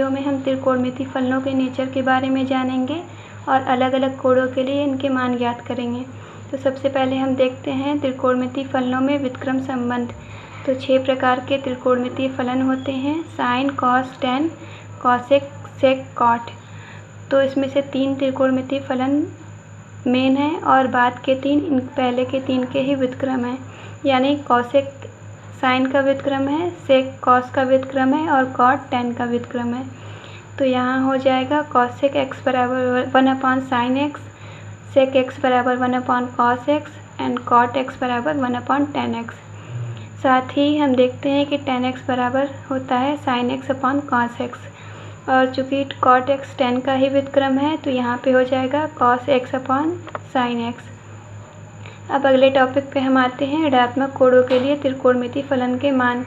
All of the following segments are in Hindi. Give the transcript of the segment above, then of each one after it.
वीडियो में हम त्रिकोणमितीय फलनों के नेचर के बारे में जानेंगे और अलग अलग कोणों के लिए इनके मान ज्ञात करेंगे। तो सबसे पहले हम देखते हैं त्रिकोणमितीय फलनों में व्युत्क्रम संबंध। तो 6 प्रकार के त्रिकोणमितीय फलन होते हैं, साइन, कॉस, टैन, कॉसेक, सेक, कॉट। तो इसमें से 3 त्रिकोणमितीय फलन मेन है और बाद के 3 इन पहले के 3 के ही व्युत्क्रम हैं। यानी कॉसेक साइन का व्युत्क्रम है, सेक कॉस का व्युत्क्रम है और कॉट टैन का व्युत्क्रम है। तो यहाँ हो जाएगा कॉसेक एक्स बराबर 1/sin x, सेक एक्स बराबर 1/cos x and cot x बराबर 1/tan x। साथ ही हम देखते हैं कि tan x बराबर होता है sin x/cos x, और चूँकि कॉट एक्स टैन का ही व्युत्क्रम है तो यहाँ पे हो जाएगा cos x/sin x। अब अगले टॉपिक पे हम आते हैं ऋणात्मक कोणों के लिए त्रिकोणमितीय फलन के मान।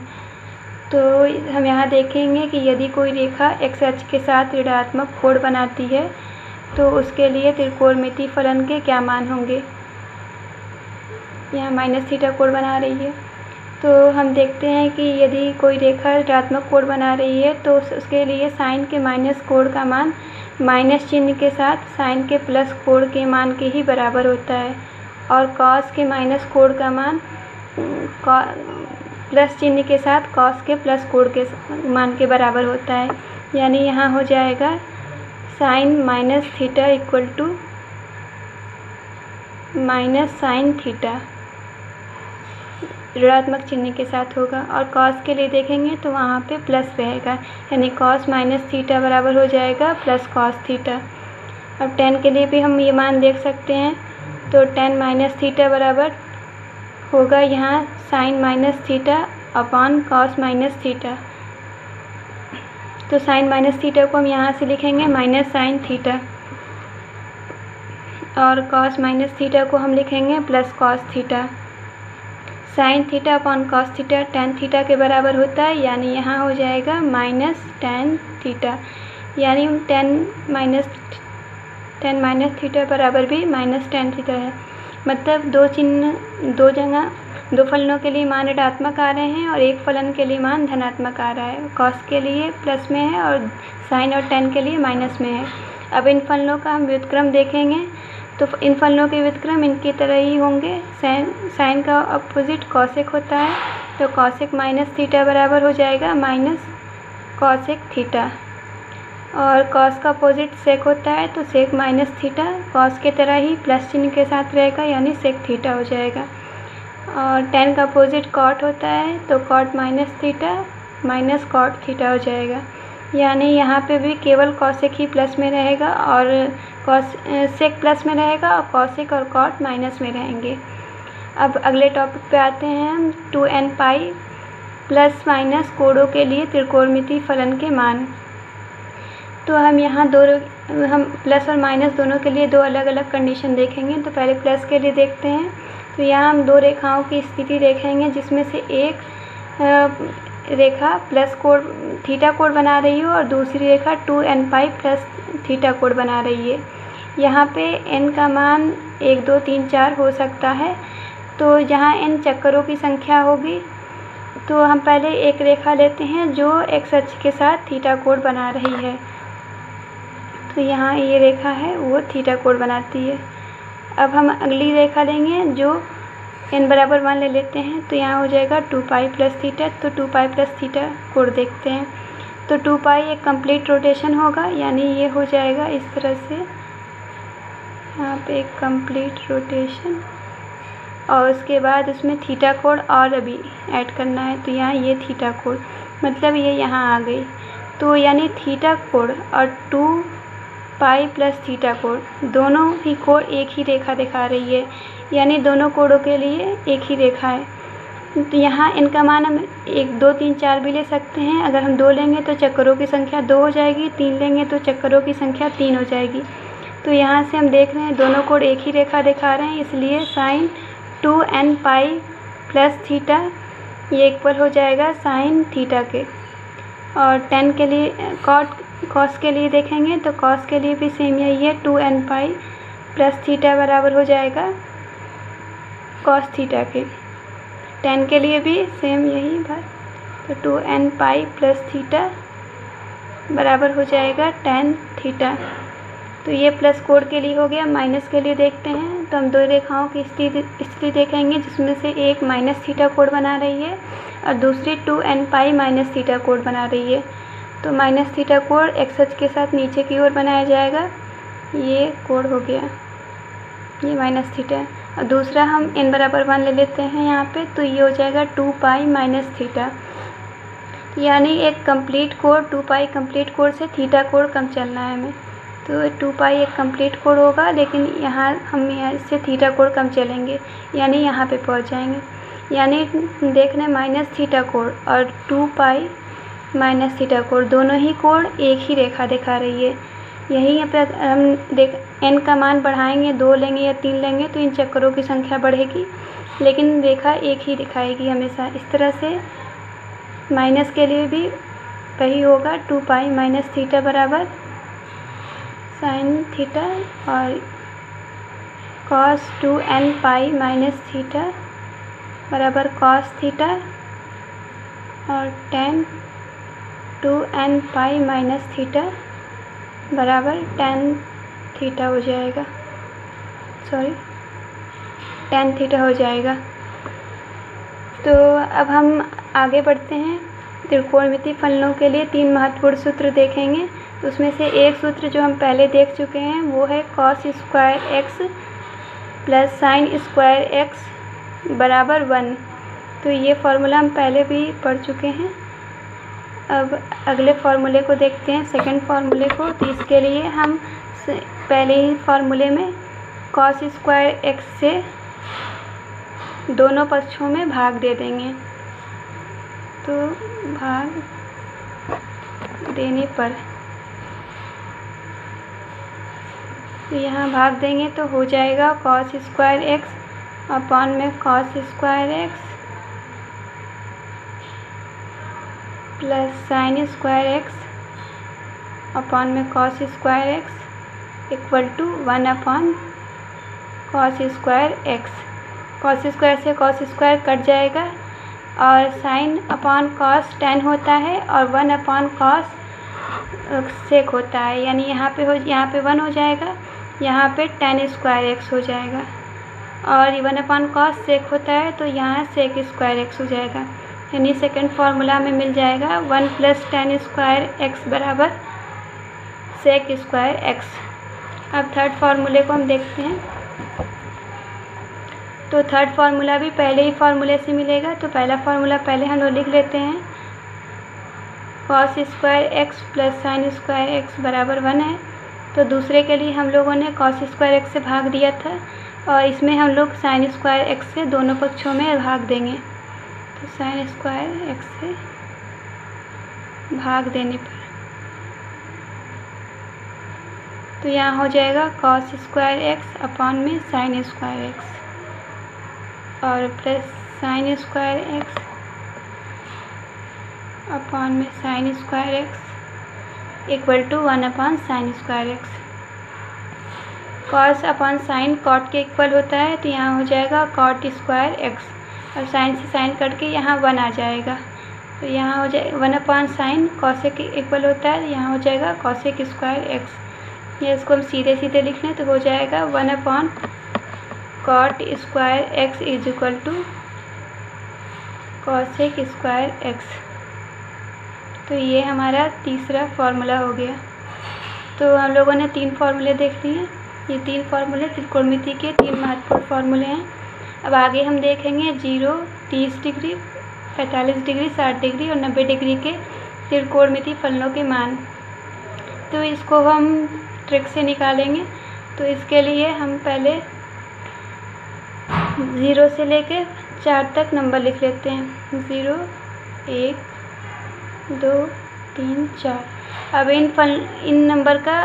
तो हम यहाँ देखेंगे कि यदि कोई रेखा एक्स अक्ष के साथ ऋणात्मक कोण बनाती है तो उसके लिए त्रिकोणमितीय फलन के क्या मान होंगे। यहाँ -θ कोण बना रही है, तो हम देखते हैं कि यदि कोई रेखा ऋणात्मक कोण बना रही है तो उसके लिए साइन के माइनस कोण का मान माइनस चिन्ह के साथ साइन के प्लस कोण के मान के ही बराबर होता है, और कॉस के माइनस कोण का मान प्लस चिन्ह के साथ कॉस के प्लस कोण के मान के बराबर होता है। यानी यहाँ हो जाएगा sine minus theta equal to minus sine theta, ऋणात्मक चिन्ह के साथ होगा। और कॉस के लिए देखेंगे तो वहाँ पे प्लस रहेगा, यानी कॉस माइनस थीटा बराबर हो जाएगा प्लस कॉस थीटा। अब टैन के लिए भी हम ये मान देख सकते हैं, तो टैन माइनस थीटा बराबर होगा यहाँ sine minus theta upon cos minus theta. तो साइन माइनस थीटा को हम यहाँ से लिखेंगे माइनस साइन थीटा, और कॉस माइनस थीटा को हम लिखेंगे plus cos theta. Sine theta upon cos theta tan theta के बराबर होता है, यानी यहाँ हो जाएगा माइनस टैन थीटा। यानी टैन माइनस थीटा बराबर भी माइनस टैन थीटा है। मतलब दो फलनों के लिए मान ऋणात्मक आ रहे हैं और एक फलन के लिए मान धनात्मक आ रहा है। कॉस के लिए प्लस में है और साइन और टैन के लिए माइनस में है। अब इन फलनों का हम व्युत्क्रम देखेंगे तो इन फलनों के व्युत्क्रम इनकी तरह ही होंगे। साइन का अपोजिट कॉसेक होता है, तो कॉसेक माइनस थीटा बराबर हो जाएगा माइनस कॉसेक थीटा, और कॉस का अपोजिट सेक होता है तो सेक माइनस थीटा कॉस के तरह ही प्लस चिन्ह के साथ रहेगा, यानी सेक थीटा हो जाएगा। और टैन का अपोजिट कॉट होता है तो cot minus theta minus cot theta हो जाएगा। यानी यहाँ पे भी केवल कॉसेक ही प्लस में रहेगा और सेक प्लस में रहेगा और कॉसेक और कॉट माइनस में रहेंगे। अब अगले टॉपिक पे आते हैं हम 2n पाई प्लस माइनस कोणों के लिए त्रिकोणमितीय फलन के मान। तो हम यहाँ हम प्लस और माइनस दोनों के लिए 2 अलग अलग कंडीशन देखेंगे। तो पहले प्लस के लिए देखते हैं। तो यहाँ हम 2 रेखाओं की स्थिति देखेंगे, जिसमें से एक रेखा प्लस कोण थीटा कोण बना रही हो और दूसरी रेखा 2n पाई प्लस थीटा कोण बना रही है। यहाँ पे n का मान 1 2 3 4 हो सकता है। तो जहाँ n चक्करों की संख्या होगी तो हम पहले एक रेखा लेते हैं जो x अक्ष के साथ थीटा कोण बना रही है। तो यहाँ ये रेखा है वो थीटा कोण बनाती है। अब हम अगली रेखा लेंगे जो n बराबर 1 ले लेते हैं, तो यहाँ हो जाएगा 2 पाई प्लस थीटा। तो 2 पाई प्लस थीटा कोण देखते हैं। तो 2 पाई एक कंप्लीट रोटेशन होगा, यानी ये हो जाएगा इस तरह से, यहाँ पे एक कंप्लीट रोटेशन, और उसके बाद उसमें थीटा कोण और अभी ऐड करना है। तो यहाँ ये थीटा कोण, मतलब ये यहाँ आ गई। तो यानी थीटा कोण और 2 पाई प्लस थीटा कोण दोनों ही कोण एक ही रेखा दिखा रही है, यानी दोनों कोणों के लिए एक ही रेखा है। तो यहाँ इनका मान हम 1 2 3 4 भी ले सकते हैं। अगर हम 2 लेंगे तो चक्करों की संख्या 2 हो जाएगी, 3 लेंगे तो चक्करों की संख्या 3 हो जाएगी। तो यहाँ से हम देख रहे हैं दोनों कोण एक ही रेखा दिखा रहे हैं, इसलिए sine 2n pi plus theta ये इक्वल हो जाएगा साइन थीटा के। और टैन के लिए कॉस के लिए देखेंगे तो कॉस के लिए भी सेम यही है, 2n पाई प्लस थीटा बराबर हो जाएगा कॉस थीटा के। टैन के लिए भी सेम यही बात, तो 2n पाई प्लस थीटा बराबर हो जाएगा tan थीटा। तो ये प्लस कोड के लिए हो गया। माइनस के लिए देखते हैं तो हम दो रेखाओं की स्थिति देखेंगे, जिसमें से एक माइनस थीटा कोड बना रही है और दूसरी 2n pi minus theta code बना रही है। तो माइनस थीटा कोड एक्स अक्ष के साथ नीचे की ओर बनाया जाएगा। ये कोड हो गया, ये माइनस थीटा है। और दूसरा हम n बराबर 1 ले लेते हैं यहाँ पे, तो ये हो जाएगा 2 पाई माइनस थीटा। यानी एक कंप्लीट कोड 2 पाई कंप्लीट कोड से थीटा कोड कम चलना है हमें। तो 2 पाई एक कंप्लीट कोड होगा, लेकिन यहाँ हम इससे थीटा कोड कम चलेंगे, यानी यहाँ पे पहुँच जाएंगे। यानी देख रहे माइनस थीटा कोड और 2 पाई माइनस थीटा कोड दोनों ही कोड एक ही रेखा दिखा रही है। यही यहाँ पे हम देख n का मान बढ़ाएंगे, 2 लेंगे या 3 लेंगे तो इन चक्करों की संख्या बढ़ेगी, लेकिन रेखा एक ही दिखाएगी हमेशा। इस तरह से माइनस के लिए भी वही होगा, 2 पाई माइनस थीटा बराबर साइन थीटा और cos 2n pi minus theta बराबर cos थीटा और tan 2n pi minus theta बराबर tan थीटा हो जाएगा, tan थीटा हो जाएगा। तो अब हम आगे बढ़ते हैं। त्रिकोणमितीय फलनों के लिए 3 महत्वपूर्ण सूत्र देखेंगे। तो उसमें से एक सूत्र जो हम पहले देख चुके हैं वो है cos square x plus sine square x बराबर 1। तो ये फार्मूला हम पहले भी पढ़ चुके हैं। अब अगले फार्मूले को देखते हैं, सेकंड फार्मूले को। तो इसके लिए हम पहले ही फार्मूले में cos स्क्वायर x से दोनों पक्षों में भाग दे देंगे। तो भाग देने पर तो यहाँ भाग देंगे तो हो जाएगा cos स्क्वायर x अपॉन में cos square x plus sine square x upon में cos square x equal to 1 upon cos square x। cos square से cos स्क्वायर कट जाएगा और साइन अपॉन cos tan होता है और 1 अपॉन cos sec होता है। यानी यहाँ पे 1 हो जाएगा, यहाँ पे tan स्क्वायर x हो जाएगा और 1 अपॉन cos sec होता है तो यहाँ sec स्क्वायर x हो जाएगा। यानी सेकंड फार्मूला में मिल जाएगा 1 प्लस tan स्क्वायर x बराबर sec स्क्वायर x। अब थर्ड फार्मूले को हम देखते हैं। तो थर्ड फार्मूला भी पहले ही फार्मूले से मिलेगा। तो पहला फार्मूला पहले हम लोग लिख लेते हैं, cos square x plus sine square x बराबर 1 है। तो दूसरे के लिए हम लोगों ने cos स्क्वायर x से भाग दिया था और इसमें हम लोग साइन स्क्वायर x से दोनों पक्षों में भाग देंगे। तो साइन स्क्वायर x से भाग देने पर तो यहाँ हो जाएगा cos स्क्वायर x अपॉन में साइन स्क्वायर x और plus sine square x upon में sine square x equal to 1 upon sine square x। Cos upon sine cot के इक्वल होता है, तो यहाँ हो जाएगा कॉट स्क्वायर x और साइन से साइन कट के यहाँ 1 आ जाएगा। तो यहाँ हो जाए 1 अपॉन साइन कॉसेक के इक्वल होता है, यहाँ हो जाएगा कॉसेक स्क्वायर x। ये इसको हम सीधे सीधे लिख लें तो हो जाएगा 1 upon cot square x is equal to cosec square x। तो ये हमारा तीसरा फार्मूला हो गया। तो हम लोगों ने 3 फार्मूले देख लिए। ये 3 फार्मूले त्रिकोणमिति के 3 महत्वपूर्ण फार्मूले हैं। अब आगे हम देखेंगे 0, 30 डिग्री, 45 डिग्री, 60 डिग्री और 90 डिग्री के त्रिकोणमिति फलनों के मान। तो इसको हम ट्रिक से निकालेंगे। तो इसके लिए हम पहले 0 से लेके 4 तक नंबर लिख लेते हैं। 0, 1, 2, 3, 4। अब इन नंबर का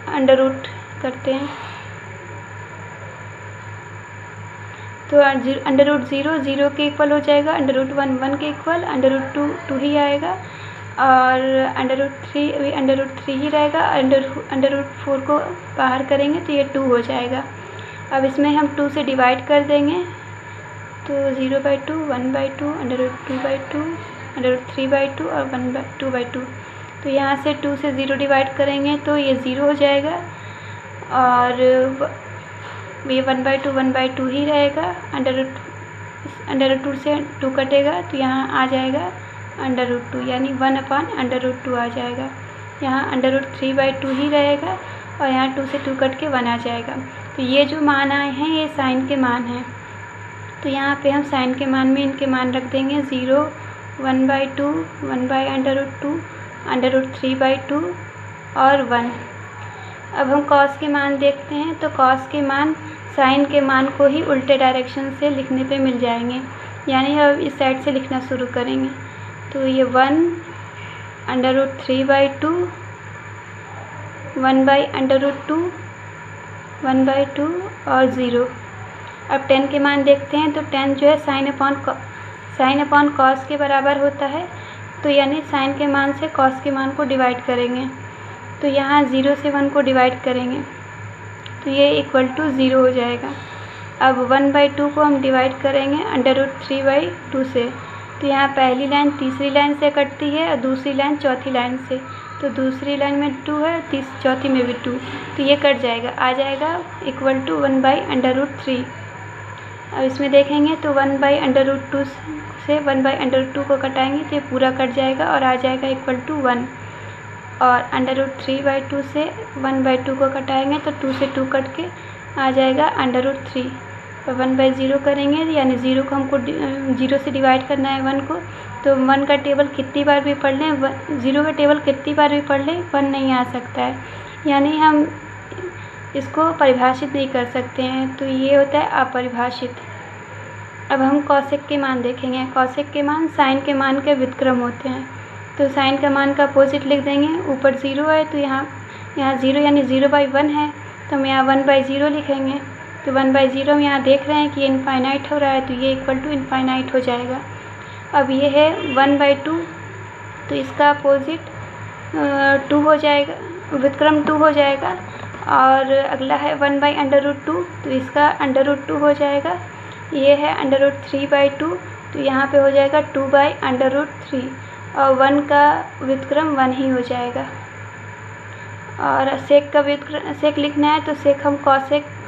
अंडर रूट करते हैं। तो अंडर रूट 0 0 के इक्वल हो जाएगा, अंडर रूट 1 1 के इक्वल, अंडर रूट 2 2 ही आएगा और अंडर रूट 3 अभी अंडर रूट 3 ही रहेगा। अंडर रूट 4 को बाहर करेंगे तो ये 2 हो जाएगा। अब इसमें हम 2 से डिवाइड कर देंगे तो 0/2, 1/2, अंडर रूट 2/2, √3/2 और 2/2। तो यहाँ से 2 से 0 डिवाइड करेंगे तो ये 0 हो जाएगा और ये 1/2 ही रहेगा। √2 से 2 कटेगा तो यहाँ आ जाएगा √2, यानी 1/√2 आ जाएगा। यहाँ √3/2 ही रहेगा और यहाँ 2 से 2 कट के 1 आ जाएगा। तो ये जो मान आए हैं ये साइन के मान हैं। तो यहाँ पे हम साइन के मान में इनके मान रख देंगे 0, 1/2, 1/√2, √3/2 और 1। अब हम कॉस के मान देखते हैं। तो कॉस के मान साइन के मान को ही उल्टे डायरेक्शन से लिखने पे मिल जाएंगे, यानी हम इस साइड से लिखना शुरू करेंगे। तो ये 1 √3/2, 1/√2, 1/2 और 0। अब 10 के मान देखते हैं। तो 10 जो है साइन अपॉन कॉस के बराबर होता है। तो यानी साइन के मान से कॉस के मान को डिवाइड करेंगे। तो यहाँ 0 से 1 को डिवाइड करेंगे तो ये = 0 हो जाएगा। अब 1/2 को हम डिवाइड करेंगे √3/2 से। तो यहाँ पहली लाइन तीसरी लाइन से कटती है और दूसरी लाइन चौथी लाइन से। तो दूसरी लाइन में 2 है, चौथी में भी 2, तो ये कट जाएगा, आ जाएगा = 1/√3। अब इसमें देखेंगे तो 1/√2 से 1/√2 को कटाएंगे तो ये पूरा कट जाएगा और आ जाएगा = 1। और √3/2 से 1/2 को कटाएंगे तो 2 से 2 कट के आ जाएगा √3। और 1/0 करेंगे यानी 0 को हमको 0 से डिवाइड करना है 1 को। तो 1 का टेबल कितनी बार भी पढ़ लें, 0 का टेबल कितनी बार भी पढ़ लें 1 नहीं आ सकता है, यानी हम इसको परिभाषित नहीं कर सकते हैं। तो ये होता है अपरिभाषित। अब हम कॉसेक के मान देखेंगे। कॉसेक के मान साइन के मान के व्युत्क्रम होते हैं। तो साइन का मान का अपोजिट लिख देंगे। ऊपर 0 है तो यहाँ 0 यानी 0/1 है, तो हम यहाँ 1/0 लिखेंगे। तो 1/0 हम यहाँ देख रहे हैं कि ये इनफाइनाइट हो रहा है, तो ये = इनफाइनाइट हो जाएगा। अब ये है 1/2, तो इसका अपोजिट 2 हो जाएगा, व्युत्क्रम 2 हो जाएगा। और अगला है 1/√2, तो इसका √2 हो जाएगा। ये है √3/2, तो यहाँ पे हो जाएगा 2/√3 और 1 का व्युत्क्रम 1 ही हो जाएगा। और सेक का व्युत्क्रम सेक लिखना है तो सेक हम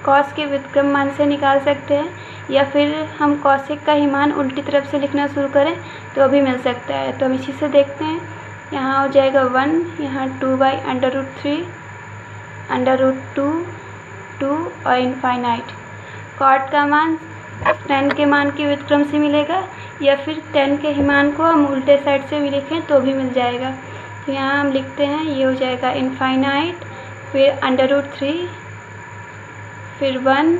कॉस के व्युत्क्रम मान से निकाल सकते हैं, या फिर हम कॉसेक का ही मान उल्टी तरफ से लिखना शुरू करें तो भी मिल सकता है। तो हम इसी से देखते हैं। यहाँ हो जाएगा 1, यहाँ 2/√3, √2, 2 और इनफाइनाइट। कॉट का मान 10 के मान के व्युत्क्रम से मिलेगा, या फिर 10 के ही मान को हम उल्टे साइड से भी लिखें तो भी मिल जाएगा। तो यहाँ हम लिखते हैं, ये हो जाएगा इनफाइनाइट, फिर √3, फिर 1,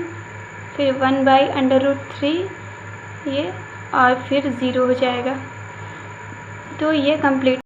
फिर 1/√3 ये, और फिर 0 हो जाएगा। तो ये कंप्लीट